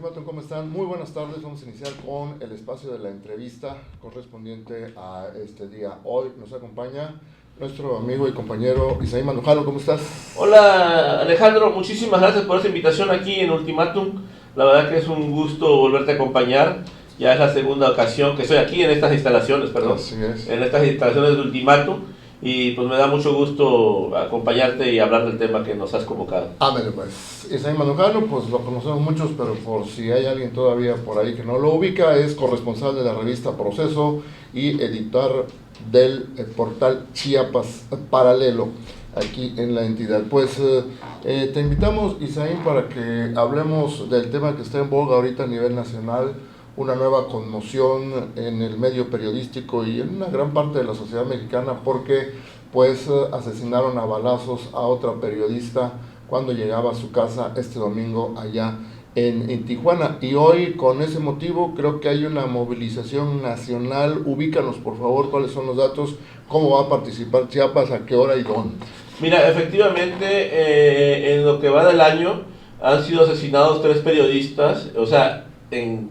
Ultimátum, ¿cómo están? Muy buenas tardes. Vamos a iniciar con el espacio de la entrevista correspondiente a este día. Hoy nos acompaña nuestro amigo y compañero Isaí Mandujano. ¿Cómo estás? Hola Alejandro, muchísimas gracias por esta invitación aquí en Ultimátum. La verdad que es un gusto volverte a acompañar. Ya es la segunda ocasión que estoy aquí en estas instalaciones, perdón. Así es. En estas instalaciones de Ultimátum. Y pues me da mucho gusto acompañarte y hablar del tema que nos has convocado. Ándale pues. Isaí Mandujano, pues lo conocemos muchos, pero por si hay alguien todavía por ahí que no lo ubica, es corresponsal de la revista Proceso y editor del portal Chiapas Paralelo aquí en la entidad. Pues te invitamos, Isaí, para que hablemos del tema que está en boga ahorita a nivel nacional, una nueva conmoción en el medio periodístico y en una gran parte de la sociedad mexicana, porque pues asesinaron a balazos a otra periodista cuando llegaba a su casa este domingo allá en Tijuana. Y hoy, con ese motivo, creo que hay una movilización nacional. Ubícanos, por favor, cuáles son los datos, cómo va a participar Chiapas, a qué hora y dónde. Mira, efectivamente, en lo que va del año han sido asesinados 3 periodistas, o sea,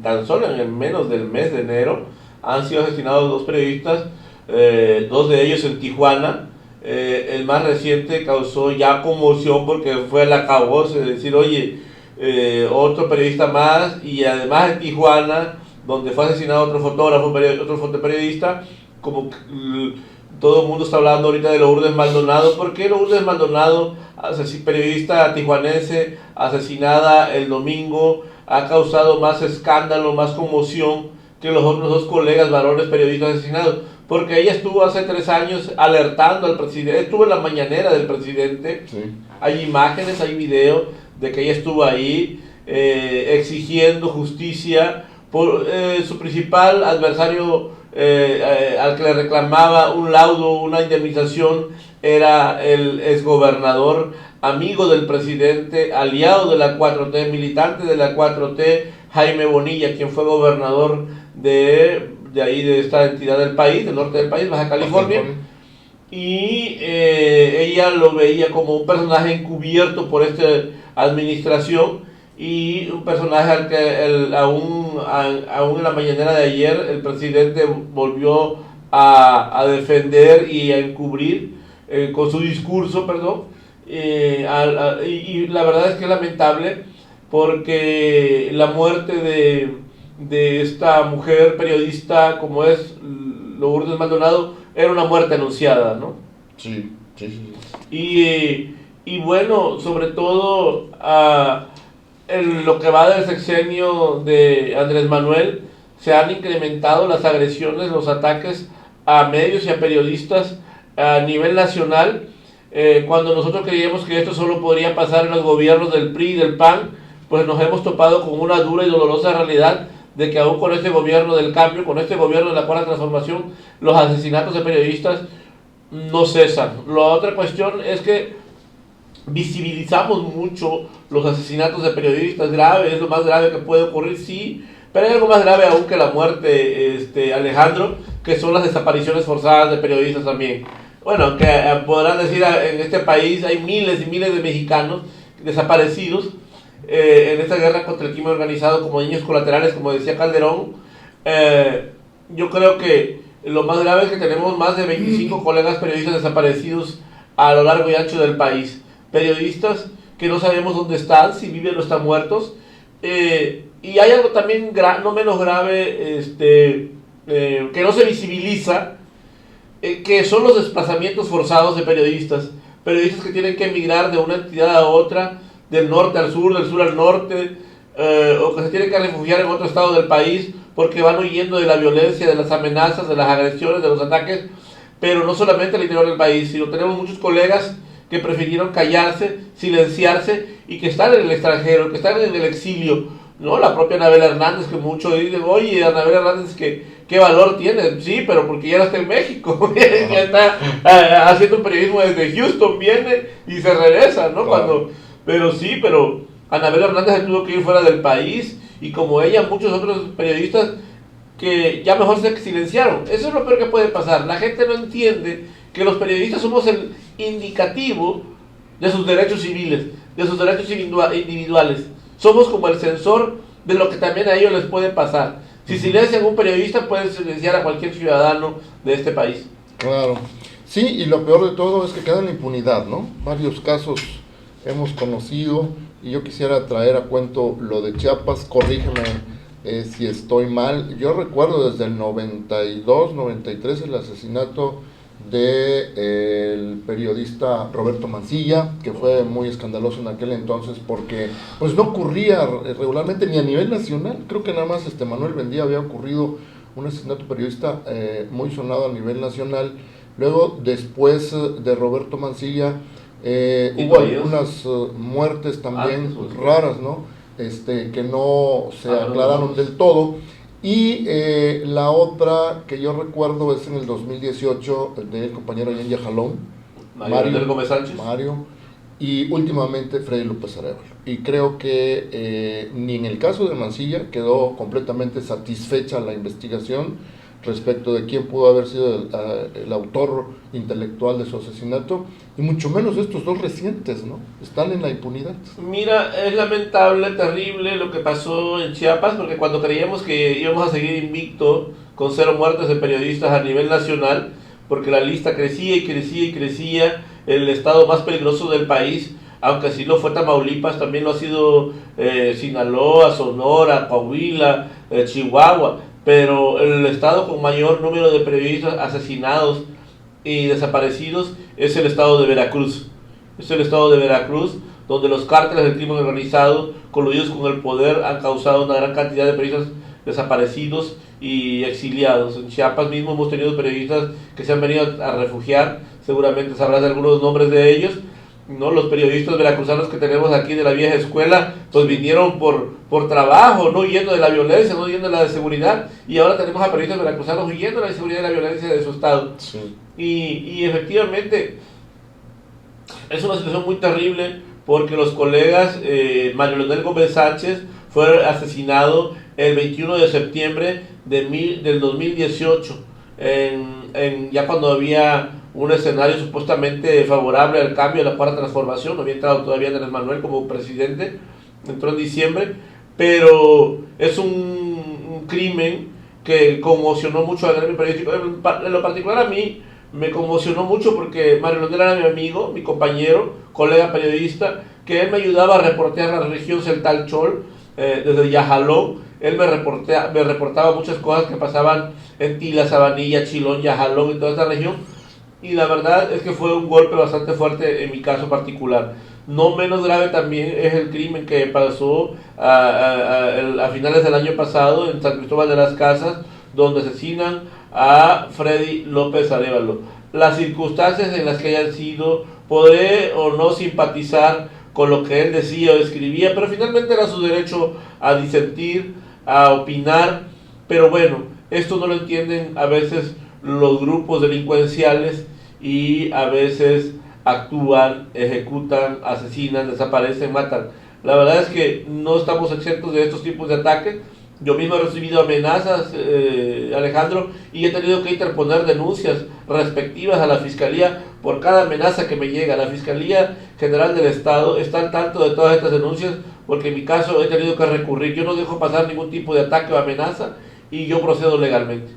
tan solo en el menos del mes de enero han sido asesinados 2 periodistas, 2 de ellos en Tijuana. El más reciente causó ya conmoción porque fue el acabose de decir, oye, otro periodista más, y además en Tijuana, donde fue asesinado otro fotógrafo, otro fotoperiodista, como todo el mundo está hablando ahorita de Lourdes Maldonado. ¿Por qué Lourdes Maldonado, periodista tijuanense, asesinada el domingo, ha causado más escándalo, más conmoción que los otros 2 colegas varones periodistas asesinados? Porque ella estuvo hace 3 años alertando al presidente, estuvo en la mañanera del presidente, sí. Hay imágenes, hay video de que ella estuvo ahí exigiendo justicia por su principal adversario, al que le reclamaba un laudo, una indemnización, era el exgobernador, amigo del presidente, aliado de la 4T, militante de la 4T, Jaime Bonilla, quien fue gobernador de ahí, de esta entidad del país, del norte del país, Baja California. Y ella lo veía como un personaje encubierto por esta administración, y un personaje al que aún en la mañanera de ayer el presidente volvió a defender y a encubrir con su discurso, perdón. Y la verdad es que es lamentable, porque la muerte de esta mujer periodista como es Lourdes Maldonado era una muerte anunciada, ¿no? Sí, sí, sí. Y bueno, sobre todo en lo que va del sexenio de Andrés Manuel, se han incrementado las agresiones, los ataques a medios y a periodistas a nivel nacional. Cuando nosotros creíamos que esto solo podría pasar en los gobiernos del PRI y del PAN, pues nos hemos topado con una dura y dolorosa realidad de que aún con este gobierno del cambio, con este gobierno de la Cuarta Transformación, los asesinatos de periodistas no cesan. La otra cuestión es que visibilizamos mucho los asesinatos de periodistas. Grave, es lo más grave que puede ocurrir, sí, pero hay algo más grave aún que la muerte, Alejandro, que son las desapariciones forzadas de periodistas también. Bueno, que podrán decir, en este país hay miles y miles de mexicanos desaparecidos en esta guerra contra el crimen organizado, como niños colaterales, como decía Calderón. Yo creo que lo más grave es que tenemos más de 25 colegas periodistas desaparecidos a lo largo y ancho del país. Periodistas que no sabemos dónde están, si viven o están muertos. Y hay algo también no menos grave, que no se visibiliza, que son los desplazamientos forzados de periodistas. Periodistas que tienen que emigrar de una entidad a otra, del norte al sur, del sur al norte, o que se tienen que refugiar en otro estado del país porque van huyendo de la violencia, de las amenazas, de las agresiones, de los ataques. Pero no solamente al interior del país, sino tenemos muchos colegas que prefirieron callarse, silenciarse, y que están en el extranjero, que están en el exilio, ¿no? La propia Anabel Hernández, que muchos dicen, oye, Anabel Hernández, ¿qué valor tiene? Sí, pero porque ya no está en México, ya está haciendo un periodismo desde Houston, viene y se regresa, ¿no? Pero Anabel Hernández se tuvo que ir fuera del país, y como ella, muchos otros periodistas que ya mejor se silenciaron. Eso es lo peor que puede pasar. La gente no entiende que los periodistas somos el indicativo de sus derechos civiles, de sus derechos individuales. Somos como el sensor de lo que también a ellos les puede pasar. Si silencian a un periodista, pueden silenciar a cualquier ciudadano de este país. Claro. Sí, y lo peor de todo es que queda en la impunidad, ¿no? Varios casos hemos conocido, y yo quisiera traer a cuento lo de Chiapas, corrígeme si estoy mal. Yo recuerdo desde el 92, 93 el asesinato del periodista Roberto Mancilla, que fue muy escandaloso en aquel entonces porque pues no ocurría regularmente ni a nivel nacional. Creo que nada más Manuel Bendía había ocurrido un asesinato periodista muy sonado a nivel nacional. Luego, después de Roberto Mancilla, hubo algunas muertes también raras, ¿no? Que no se aclararon del todo. Y la otra que yo recuerdo es en el 2018 del compañero Yen Yajalón, Mario Gómez Sánchez. Mario, y últimamente Freddy López Arevalo. Y creo que ni en el caso de Mancilla quedó completamente satisfecha la investigación respecto de quién pudo haber sido el autor intelectual de su asesinato, y mucho menos estos dos recientes, ¿no? Están en la impunidad. Mira, es lamentable, terrible lo que pasó en Chiapas, porque cuando creíamos que íbamos a seguir invicto con 0 muertes de periodistas a nivel nacional, porque la lista crecía y crecía y crecía, el estado más peligroso del país, aunque así lo fue Tamaulipas, también lo ha sido Sinaloa, Sonora, Coahuila, Chihuahua, pero el estado con mayor número de periodistas asesinados y desaparecidos es el estado de Veracruz. Es el estado de Veracruz, donde los cárteles del crimen organizado, coludidos con el poder, han causado una gran cantidad de periodistas desaparecidos y exiliados. En Chiapas mismo hemos tenido periodistas que se han venido a refugiar, seguramente sabrás de algunos nombres de ellos, ¿no? Los periodistas veracruzanos que tenemos aquí de la vieja escuela, pues vinieron por trabajo, no huyendo de la violencia, no huyendo de la seguridad, y ahora tenemos a periodistas veracruzanos huyendo de la inseguridad y la violencia de su estado. Sí. Y efectivamente es una situación muy terrible, porque los colegas, Mario Leonel Gómez Sánchez fue asesinado el 21 de septiembre del 2018, ya cuando había un escenario supuestamente favorable al cambio, a la cuarta transformación. No había entrado todavía Andrés Manuel como presidente, entró en diciembre, pero es un crimen que conmocionó mucho al gremio periodístico. En lo particular a mí me conmocionó mucho porque Mario Leonel era mi amigo, mi compañero, colega periodista, que él me ayudaba a reportear la región Celtal Chol, desde Yajalón. Él me reportaba muchas cosas que pasaban en Tila, Sabanilla, Chilón, Yajalón, en toda esta región. Y la verdad es que fue un golpe bastante fuerte en mi caso particular. No menos grave también es el crimen que pasó a finales del año pasado en San Cristóbal de las Casas, donde asesinan a Freddy López Arevalo. Las circunstancias en las que hayan sido, podré o no simpatizar con lo que él decía o escribía, pero finalmente era su derecho a disentir, a opinar. Pero bueno, esto no lo entienden a veces los grupos delincuenciales, y a veces actúan, ejecutan, asesinan, desaparecen, matan. La verdad es que no estamos exentos de estos tipos de ataques. Yo mismo he recibido amenazas, Alejandro, y he tenido que interponer denuncias respectivas a la Fiscalía por cada amenaza que me llega. La Fiscalía General del Estado está al tanto de todas estas denuncias, porque en mi caso he tenido que recurrir. Yo no dejo pasar ningún tipo de ataque o amenaza, y yo procedo legalmente.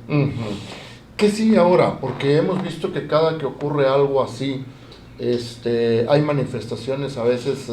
¿Qué sigue ahora? Porque hemos visto que cada que ocurre algo así, hay manifestaciones, a veces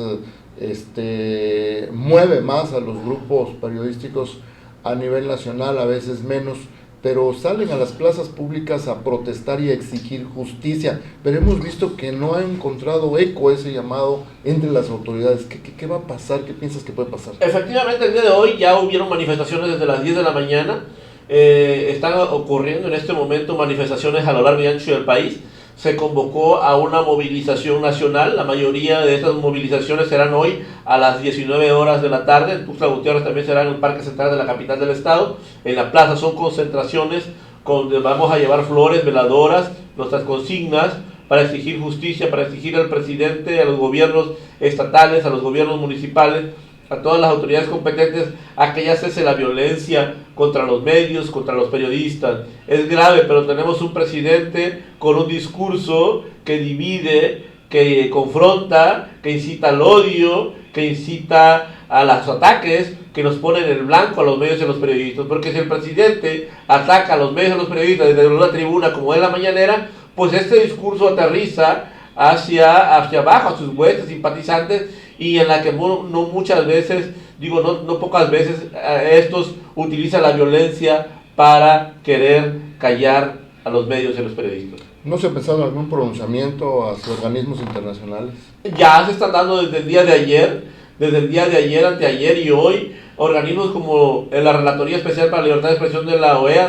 mueve más a los grupos periodísticos a nivel nacional, a veces menos, pero salen a las plazas públicas a protestar y a exigir justicia. Pero hemos visto que no ha encontrado eco ese llamado entre las autoridades. ¿Qué va a pasar? ¿Qué piensas que puede pasar? Efectivamente, el día de hoy ya hubieron manifestaciones desde las 10 de la mañana. Están ocurriendo en este momento manifestaciones a lo largo y ancho del país. Se convocó a una movilización nacional. La mayoría de estas movilizaciones serán hoy a las 19 horas de la tarde. En Tuxtla Gutiérrez también será en el Parque Central de la capital del estado. En la plaza son concentraciones donde vamos a llevar flores, veladoras, nuestras consignas para exigir justicia, para exigir al presidente, a los gobiernos estatales, a los gobiernos municipales, a todas las autoridades competentes, a que ya cese la violencia contra los medios, contra los periodistas. Es grave, pero tenemos un presidente con un discurso que divide, que confronta, que incita al odio, que incita a los ataques, que nos pone en el blanco a los medios y a los periodistas. Porque si el presidente ataca a los medios y a los periodistas desde una tribuna como es la mañanera, pues este discurso aterriza hacia abajo, a sus huestes simpatizantes, y en la que no muchas veces, digo no pocas veces, estos utilizan la violencia para querer callar a los medios y a los periodistas. ¿No se ha pensado en algún pronunciamiento hacia organismos internacionales? Ya se están dando desde el día de ayer, anteayer y hoy, organismos como la Relatoría Especial para la Libertad de Expresión de la OEA,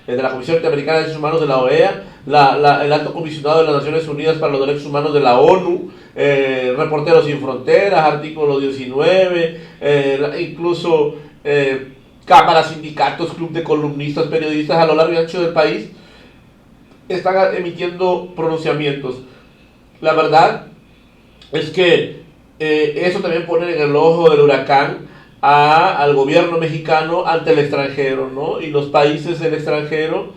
de la Comisión Interamericana de Derechos Humanos de la OEA, el Alto Comisionado de las Naciones Unidas para los Derechos Humanos de la ONU, Reporteros Sin Fronteras, artículo 19, incluso cámaras, sindicatos, club de columnistas, periodistas a lo largo y ancho del país, están emitiendo pronunciamientos. La verdad es que eso también pone en el ojo del huracán al gobierno mexicano ante el extranjero, ¿no? Y los países del extranjero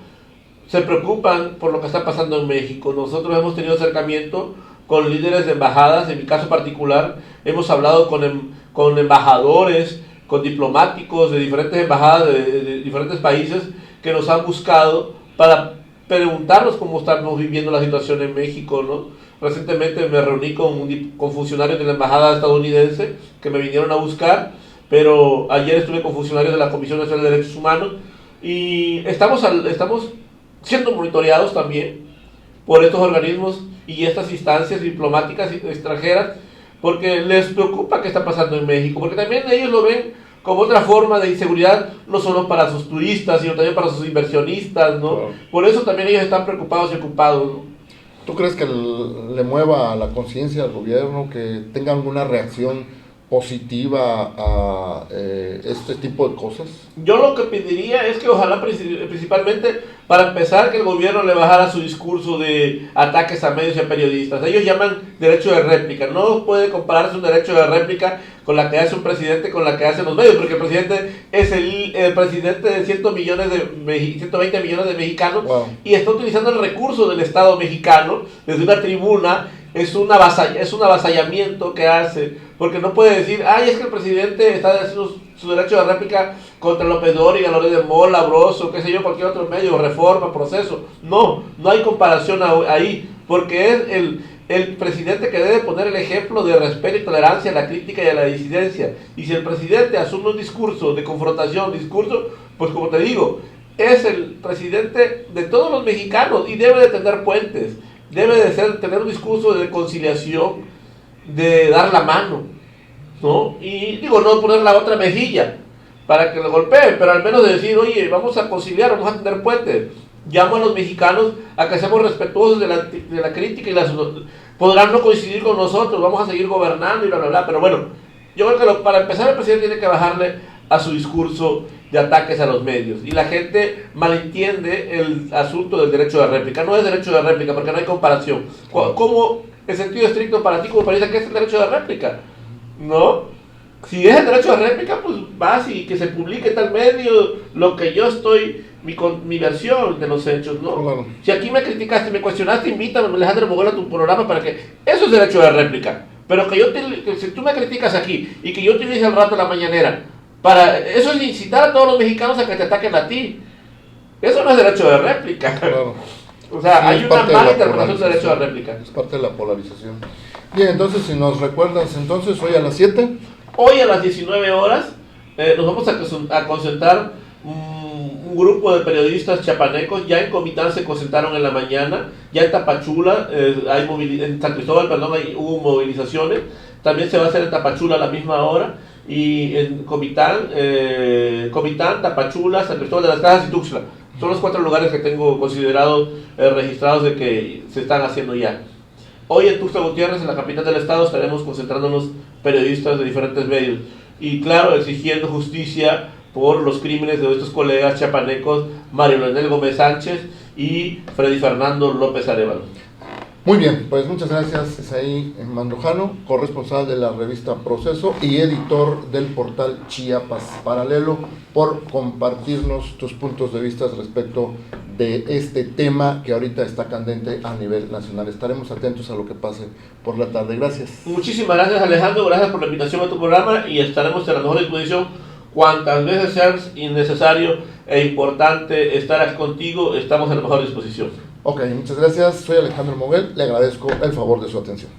se preocupan por lo que está pasando en México. Nosotros hemos tenido acercamiento con líderes de embajadas, en mi caso particular, hemos hablado con embajadores, con diplomáticos de diferentes embajadas de diferentes países que nos han buscado para preguntarnos cómo estamos viviendo la situación en México, ¿no? Recientemente me reuní con funcionarios de la embajada estadounidense que me vinieron a buscar, pero ayer estuve con funcionarios de la Comisión Nacional de Derechos Humanos y estamos siendo monitoreados también por estos organismos y estas instancias diplomáticas extranjeras, porque les preocupa qué está pasando en México, porque también ellos lo ven como otra forma de inseguridad, no solo para sus turistas, sino también para sus inversionistas, ¿no? Claro. Por eso también ellos están preocupados y ocupados, ¿no? ¿Tú crees que le mueva a la conciencia al gobierno, que tenga alguna reacción positiva a este tipo de cosas? Yo lo que pediría es que ojalá principalmente, para empezar, que el gobierno le bajara su discurso de ataques a medios y a periodistas. Ellos llaman derecho de réplica. No puede compararse un derecho de réplica con la que hace un presidente, con la que hacen los medios, porque el presidente es el presidente de 120 millones de mexicanos, wow, y está utilizando el recurso del Estado mexicano desde una tribuna. Es un avasallamiento que hace, porque no puede decir, ay, es que el presidente está haciendo su derecho de réplica contra López Dóriga, Loret de Mola, Broso, qué sé yo, cualquier otro medio, Reforma, Proceso. No hay comparación ahí, porque es el presidente que debe poner el ejemplo de respeto y tolerancia a la crítica y a la disidencia. Y si el presidente asume un discurso de confrontación, pues como te digo, es el presidente de todos los mexicanos y debe de tener puentes. Debe de tener un discurso de conciliación, de dar la mano, ¿no? Y digo, no poner la otra mejilla para que lo golpeen, pero al menos de decir, oye, vamos a conciliar, vamos a tener puentes. Llamo a los mexicanos a que seamos respetuosos de la crítica y podrán no coincidir con nosotros, vamos a seguir gobernando y bla, bla, bla. Pero bueno, yo creo que para empezar el presidente tiene que bajarle a su discurso de ataques a los medios, y la gente malentiende el asunto del derecho de réplica. No es derecho de réplica porque no hay comparación. ¿Cómo, en sentido estricto para ti como periodista, qué es el derecho de réplica? ¿No? Si es el derecho de réplica, pues vas y que se publique en tal medio lo que yo estoy, mi versión de los hechos, ¿no? Claro. Si aquí me criticaste, me cuestionaste, invítame, Alejandro Mogoll, a tu programa para que... Eso es derecho de réplica. Pero que si tú me criticas aquí y que yo utilice el rato de la mañanera, eso es incitar a todos los mexicanos a que te ataquen a ti. Eso no es derecho de réplica. Claro. O sea, sí, hay una mala interpretación del derecho de réplica. Es parte de la polarización. Bien, entonces, si nos recuerdas, entonces, hoy a las 7. Hoy a las 19 horas nos vamos a concentrar un grupo de periodistas chapanecos. Ya en Comitán se concentraron en la mañana. Ya en Tapachula, en San Cristóbal, hubo movilizaciones. También se va a hacer en Tapachula a la misma hora. Y en Comitán, Tapachula, San Cristóbal de las Casas y Tuxtla. Son los 4 lugares que tengo considerados registrados de que se están haciendo ya. Hoy en Tuxtla Gutiérrez, en la capital del estado, estaremos concentrándonos periodistas de diferentes medios. Y claro, exigiendo justicia por los crímenes de estos colegas chapanecos, Mario Leonel Gómez Sánchez y Freddy Fernando López Arévalo. Muy bien, pues muchas gracias Isaí Mandujano, corresponsal de la revista Proceso y editor del portal Chiapas Paralelo, por compartirnos tus puntos de vista respecto de este tema que ahorita está candente a nivel nacional. Estaremos atentos a lo que pase por la tarde. Gracias. Muchísimas gracias, Alejandro, gracias por la invitación a tu programa y estaremos en la mejor disposición cuantas veces sea necesario e importante estar contigo. Estamos en la mejor disposición. Ok, muchas gracias. Soy Alejandro Moguel. Le agradezco el favor de su atención.